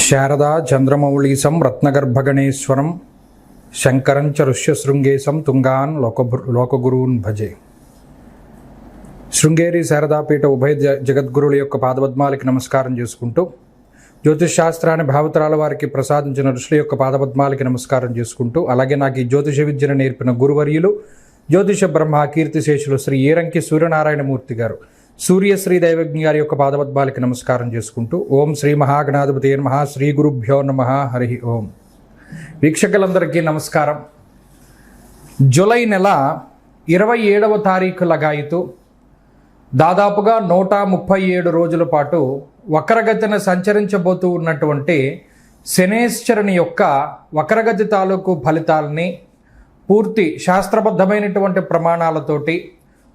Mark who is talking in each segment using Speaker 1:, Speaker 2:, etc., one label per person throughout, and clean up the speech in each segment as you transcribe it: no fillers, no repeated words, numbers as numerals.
Speaker 1: శారదా చంద్రమౌళీశం రత్నగర్భగణేశ్వరం శంకరం చ ఋష్యశృంగేశం తుంగాన్ లోకగురూన్ భజే. శృంగేరి శారదాపీఠ ఉభయ జగద్గురుల యొక్క పాదపద్మాలకి నమస్కారం చేసుకుంటూ, జ్యోతిష్ శాస్త్రాన్ని భావతరాల వారికి ప్రసాదించిన ఋషుల యొక్క పాదపద్మాలకి నమస్కారం చేసుకుంటూ, అలాగే నాకు ఈ జ్యోతిష విద్యను నేర్పిన గురువర్యులు జ్యోతిష బ్రహ్మ కీర్తిశేషులు శ్రీ ఈరంకి సూర్యనారాయణమూర్తి గారు, సూర్యశ్రీ దైవజ్ఞ గారి యొక్క పాదపద్మాలకి నమస్కారం చేసుకుంటూ, ఓం శ్రీ మహాగణాధిపతి నమః, శ్రీ గురుభ్యో నమః, హరి ఓం. వీక్షకులందరికీ నమస్కారం. జూలై నెల 27వ తారీఖు లగాయితూ దాదాపుగా 137 రోజుల పాటు వక్రగతిన సంచరించబోతూ ఉన్నటువంటి శనేశ్వరుని యొక్క వక్రగతి తాలూకు ఫలితాలని పూర్తి శాస్త్రబద్ధమైనటువంటి ప్రమాణాలతోటి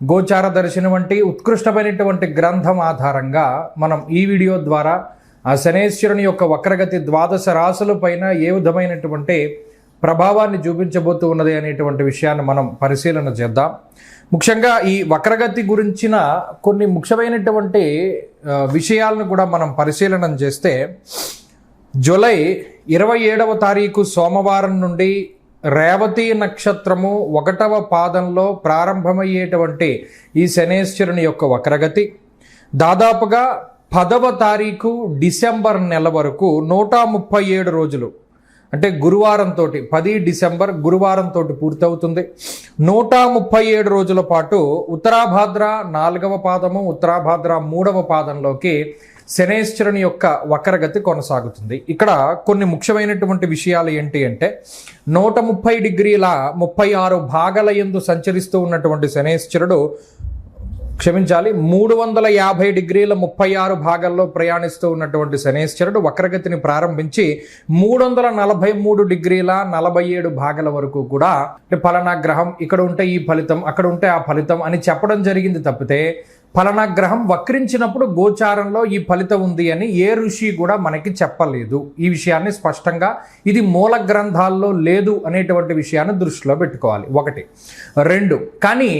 Speaker 1: గోచార దర్శనం వంటి ఉత్కృష్టమైనటువంటి గ్రంథం ఆధారంగా మనం ఈ వీడియో ద్వారా ఆ శనేశ్వరుని యొక్క వక్రగతి 12 రాశుల పైన ఏ విధమైనటువంటి ప్రభావాన్ని చూపించబోతూ ఉన్నది అనేటువంటి విషయాన్ని మనం పరిశీలన చేద్దాం. ముఖ్యంగా ఈ వక్రగతి గురించిన కొన్ని ముఖ్యమైనటువంటి విషయాలను కూడా మనం పరిశీలన చేస్తే, జూలై 27వ తారీఖు సోమవారం నుండి రేవతి నక్షత్రము 1వ పాదంలో ప్రారంభమయ్యేటువంటి ఈ శనేశ్వరుని యొక్క వక్రగతి దాదాపుగా 10వ తారీఖు డిసెంబర్ నెల వరకు 137 రోజులు, అంటే గురువారంతో 10 డిసెంబర్ గురువారంతో పూర్తవుతుంది. 137 రోజుల పాటు ఉత్తరాభాద్ర 4వ పాదము, ఉత్తరాభాద్ర 3వ పాదంలోకి శనేశ్వరుని యొక్క వక్రగతి కొనసాగుతుంది. ఇక్కడ కొన్ని ముఖ్యమైనటువంటి విషయాలు ఏంటి అంటే, 130 డిగ్రీల 36 భాగాల యందు సంచరిస్తూ ఉన్నటువంటి శనేశ్వరుడు, 350 డిగ్రీల 36 భాగాల్లో ప్రయాణిస్తూ ఉన్నటువంటి శనేశ్వరుడు వక్రగతిని ప్రారంభించి 343 డిగ్రీల 47 భాగాల వరకు కూడా, అంటే ఫలానా గ్రహం ఇక్కడ ఉంటే ఈ ఫలితం, అక్కడ ఉంటే ఆ ఫలితం అని చెప్పడం జరిగింది తప్పితే, ఫలానా గ్రహం వక్రించినప్పుడు గోచారంలో ఈ ఫలితం ఉంది అని ఏ ఋషి కూడా మనకి చెప్పలేదు. ఈ విషయాన్ని స్పష్టంగా ఇది మూల గ్రంథాల్లో లేదు అనేటువంటి విషయాన్ని దృష్టిలో పెట్టుకోవాలి. 1. 2, కానీ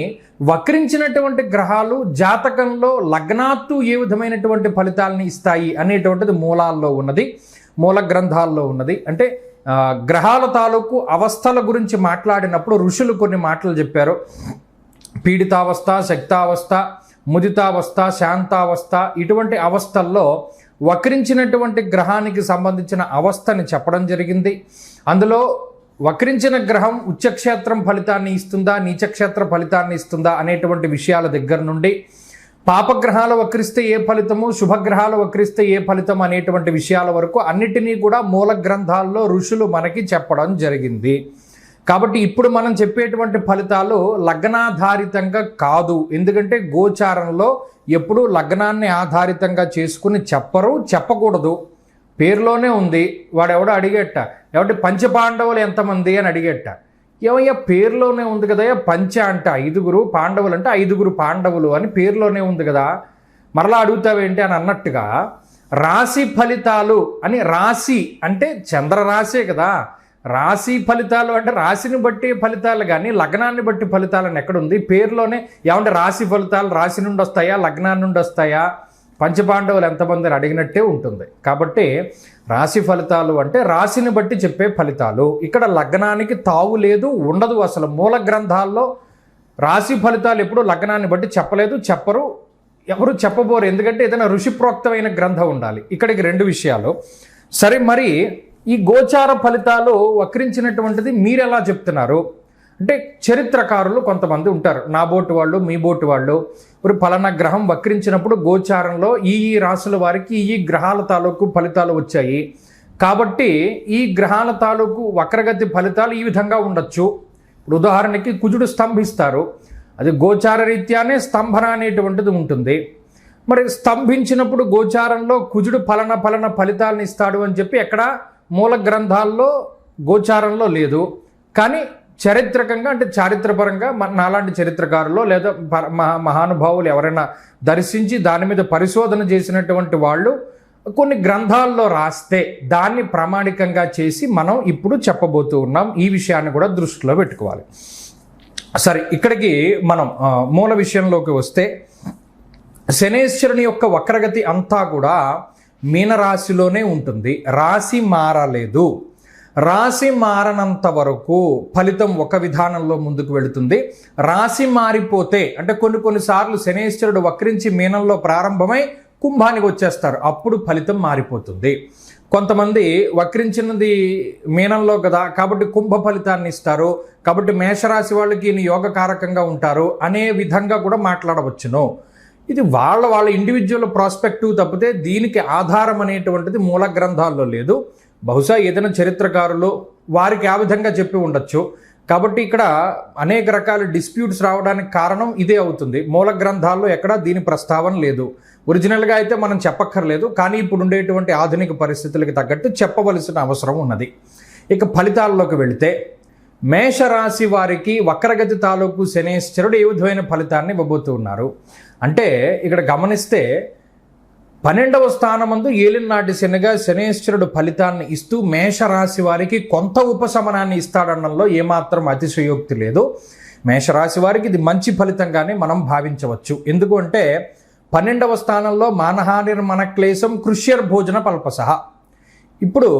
Speaker 1: వక్రించినటువంటి గ్రహాలు జాతకంలో లగ్నాత్తు ఏ విధమైనటువంటి ఫలితాలని ఇస్తాయి అనేటువంటిది మూలాల్లో ఉన్నది, మూల గ్రంథాల్లో ఉన్నది. అంటే గ్రహాల తాలూకు అవస్థల గురించి మాట్లాడినప్పుడు ఋషులు కొన్ని మాటలు చెప్పారు. పీడితావస్థ, శక్తావస్థ, ముదితావస్థ, శాంతావస్థ, ఇటువంటి అవస్థల్లో వక్రించినటువంటి గ్రహానికి సంబంధించిన అవస్థని చెప్పడం జరిగింది. అందులో వక్రించిన గ్రహం ఉచ్చక్షేత్రం ఫలితాన్ని ఇస్తుందా, నీచక్షేత్ర ఫలితాన్ని ఇస్తుందా అనేటువంటి విషయాల దగ్గర నుండి, పాపగ్రహాలు వక్రిస్తే ఏ ఫలితము, శుభగ్రహాలు వక్రిస్తే ఏ ఫలితం అనేటువంటి విషయాల వరకు అన్నిటినీ కూడా మూల గ్రంథాల్లో ఋషులు మనకి చెప్పడం జరిగింది. కాబట్టి ఇప్పుడు మనం చెప్పేటువంటి ఫలితాలు లగ్నాధారితంగా కాదు. ఎందుకంటే గోచారంలో ఎప్పుడూ లగ్నాన్ని ఆధారితంగా చేసుకుని చెప్పకూడదు. పేరులోనే ఉంది. వాడెవడో అడిగేట, ఎవరి పంచపాండవులు ఎంతమంది అని అడిగేట. ఏమయ్యా పేరులోనే ఉంది కదా, పంచ అంటే 5 పాండవులు అంటే 5 పాండవులు అని పేరులోనే ఉంది కదా, మరలా అడుగుతావేంటి అని అన్నట్టుగా రాశి ఫలితాలు అని, రాశి అంటే చంద్రరాశే కదా, రాశి ఫలితాలు అంటే రాశిని బట్టి ఫలితాలు కానీ లగ్నాన్ని బట్టి ఫలితాలని ఎక్కడుంది? పేరులోనే ఏమంటే రాశి ఫలితాలు రాశి నుండి వస్తాయా, లగ్నాన్ని నుండి వస్తాయా, పంచపాండవులు ఎంతమందిని అడిగినట్టే ఉంటుంది. కాబట్టి రాశి ఫలితాలు అంటే రాశిని బట్టి చెప్పే ఫలితాలు. ఇక్కడ లగ్నానికి తావు లేదు, ఉండదు. అసలు మూల గ్రంథాల్లో రాశి ఫలితాలు ఎప్పుడు లగ్నాన్ని బట్టి చెప్పలేదు, చెప్పరు, ఎవరు చెప్పబోరు. ఎందుకంటే ఏదైనా ఋషిప్రోక్తమైన గ్రంథం ఉండాలి. ఇక్కడికి 2 విషయాలు. సరే, మరి ఈ గోచార ఫలితాలు వక్రించినటువంటిది మీరు ఎలా చెప్తున్నారు అంటే, చరిత్రకారులు కొంతమంది ఉంటారు, నా బోటు వాళ్ళు, మీ బోటు వాళ్ళు. ఇప్పుడు ఫలానా గ్రహం వక్రించినప్పుడు గోచారంలో ఈ రాశుల వారికి ఈ గ్రహాల తాలూకు ఫలితాలు వచ్చాయి కాబట్టి ఈ గ్రహాల తాలూకు వక్రగతి ఫలితాలు ఈ విధంగా ఉండొచ్చు. ఇప్పుడు ఉదాహరణకి కుజుడు స్తంభిస్తారు, అది గోచార రీత్యానే స్తంభన అనేటువంటిది ఉంటుంది. మరి స్తంభించినప్పుడు గోచారంలో కుజుడు ఫలన ఫలితాలను ఇస్తాడు అని చెప్పి ఎక్కడ మూల గ్రంథాల్లో గోచారంలో లేదు. కానీ చారిత్రకంగా, అంటే చారిత్రపరంగా నాలాంటి చరిత్రకారులు లేదా మహానుభావులు ఎవరైనా దర్శించి దాని మీద పరిశోధన చేసినటువంటి వాళ్ళు కొన్ని గ్రంథాల్లో రాస్తే దాన్ని ప్రామాణికంగా చేసి మనం ఇప్పుడు చెప్పబోతూ ఉన్నాం. ఈ విషయాన్ని కూడా దృష్టిలో పెట్టుకోవాలి. సరే, ఇక్కడికి మనం మూల విషయంలోకి వస్తే, శనేశ్వరుని యొక్క వక్రగతి అంతా కూడా మీనరాశిలోనే ఉంటుంది. రాశి మారలేదు. రాశి మారనంత వరకు ఫలితం ఒక విధానంలో ముందుకు వెళుతుంది. రాశి మారిపోతే అంటే కొన్నిసార్లు శనేశ్వరుడు వక్రించి మీనంలో ప్రారంభమై కుంభానికి వచ్చేస్తారు, అప్పుడు ఫలితం మారిపోతుంది. కొంతమంది వక్రించినది మీనంలో కదా కాబట్టి కుంభ ఫలితాన్ని ఇస్తారు, కాబట్టి మేషరాశి వాళ్ళకి ఈయన యోగకారకంగా ఉంటారు అనే విధంగా కూడా మాట్లాడవచ్చును. ఇది వాళ్ళ ఇండివిజువల్ ప్రాస్పెక్టివ్ తప్పితే దీనికి ఆధారం అనేటువంటిది మూల గ్రంథాల్లో లేదు. బహుశా ఏదైనా చరిత్రకారులు వారికి ఆ విధంగా చెప్పి ఉండొచ్చు. కాబట్టి ఇక్కడ అనేక రకాల డిస్ప్యూట్స్ రావడానికి కారణం ఇదే అవుతుంది. మూల గ్రంథాల్లో ఎక్కడా దీని ప్రస్తావన లేదు. ఒరిజినల్గా అయితే మనం చెప్పక్కర్లేదు, కానీ ఇప్పుడు ఉండేటువంటి ఆధునిక పరిస్థితులకు తగ్గట్టు చెప్పవలసిన అవసరం ఉన్నది. ఇక ఫలితాల్లోకి వెళితే మేషరాశి వారికి వక్రగతి తాలూకు శనేశ్వరుడు ఏ విధమైన ఫలితాన్ని ఇవ్వబోతూ ఉన్నారు అంటే ఇక్కడ గమనిస్తే 12వ స్థానమందు ఏలినాటి శనిగా శనేశ్వరుడు ఫలితాన్ని ఇస్తూ మేషరాశి వారికి కొంత ఉపశమనాన్ని ఇస్తాడనడంలో ఏమాత్రం అతిశయోక్తి లేదు. మేషరాశి వారికి ఇది మంచి ఫలితంగానే మనం భావించవచ్చు. ఎందుకు అంటే 12వ స్థానంలో మానహానిర్మన క్లేశం కృష్యర్భోజన పల్పసహ. ఇప్పుడు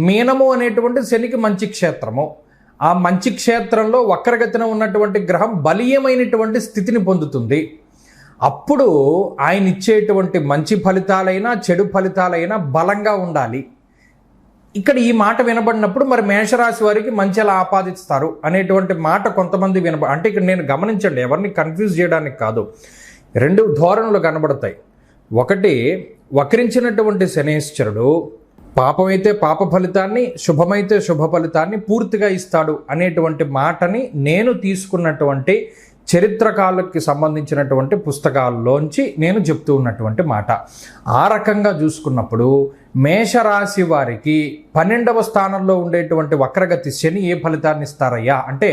Speaker 1: మీనము అనేటువంటి శనికి మంచి క్షేత్రము. ఆ మంచి క్షేత్రంలో వక్రగతిన ఉన్నటువంటి గ్రహం బలీయమైనటువంటి స్థితిని పొందుతుంది. అప్పుడు ఆయన ఇచ్చేటువంటి మంచి ఫలితాలైనా చెడు ఫలితాలైనా బలంగా ఉండాలి. ఇక్కడ ఈ మాట వినబడినప్పుడు మరి మేషరాశి వారికి మంచి ఎలా ఆపాదిస్తారు అనేటువంటి మాట కొంతమంది అంటే ఇక్కడ నేను గమనించండి, ఎవరిని కన్ఫ్యూజ్ చేయడానికి కాదు, రెండు ధోరణులు కనబడతాయి. ఒకటి, వక్రించినటువంటి శనేశ్వరుడు పాపమైతే పాప ఫలితాన్ని, శుభమైతే శుభ ఫలితాన్ని పూర్తిగా ఇస్తాడు అనేటువంటి మాటని నేను తీసుకున్నటువంటి చరిత్రకాలకి సంబంధించినటువంటి పుస్తకాల్లోంచి నేను చెప్తూ ఉన్నటువంటి మాట. ఆ రకంగా చూసుకున్నప్పుడు మేషరాశి వారికి 12వ స్థానంలో ఉండేటువంటి వక్రగతి శని ఏ ఫలితాన్ని ఇస్తారయ్యా అంటే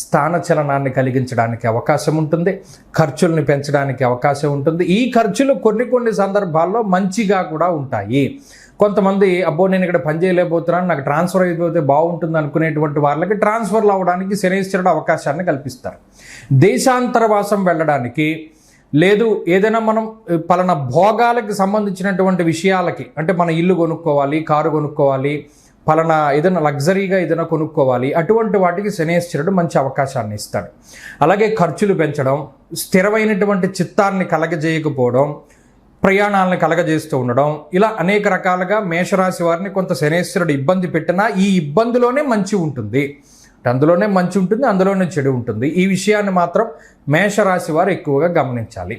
Speaker 1: స్థానచలనాన్ని కలిగించడానికి అవకాశం ఉంటుంది, ఖర్చుల్ని పెంచడానికి అవకాశం ఉంటుంది. ఈ ఖర్చులు కొన్ని సందర్భాల్లో మంచిగా కూడా ఉంటాయి. కొంతమంది అబ్బో నేను ఇక్కడ పని చేయలేకపోతున్నాను, నాకు ట్రాన్స్ఫర్ అయిపోతే బాగుంటుంది అనుకునేటువంటి వాళ్ళకి ట్రాన్స్ఫర్లు అవ్వడానికి శనేశ్వరుడు అవకాశాన్ని కల్పిస్తారు. దేశాంతరవాసం వెళ్ళడానికి, లేదు ఏదైనా మనం పలానా భోగాలకి సంబంధించినటువంటి విషయాలకి, అంటే మన ఇల్లు కొనుక్కోవాలి, కారు కొనుక్కోవాలి, పలానా ఏదైనా లగ్జరీగా ఏదైనా కొనుక్కోవాలి, అటువంటి వాటికి శనేశ్వరుడు మంచి అవకాశాన్ని ఇస్తాడు. అలాగే ఖర్చులు పెంచడం, స్థిరమైనటువంటి చిత్తాన్ని కలగజేయకపోవడం, ప్రయాణాలను కలగజేస్తూ ఉండడం, ఇలా అనేక రకాలుగా మేషరాశి వారిని కొంత శనేశ్వరుడు ఇబ్బంది పెట్టినా ఈ ఇబ్బందిలోనే మంచి ఉంటుంది. అందులోనే మంచి ఉంటుంది, అందులోనే చెడు ఉంటుంది. ఈ విషయాన్ని మాత్రం మేషరాశి వారు ఎక్కువగా గమనించాలి.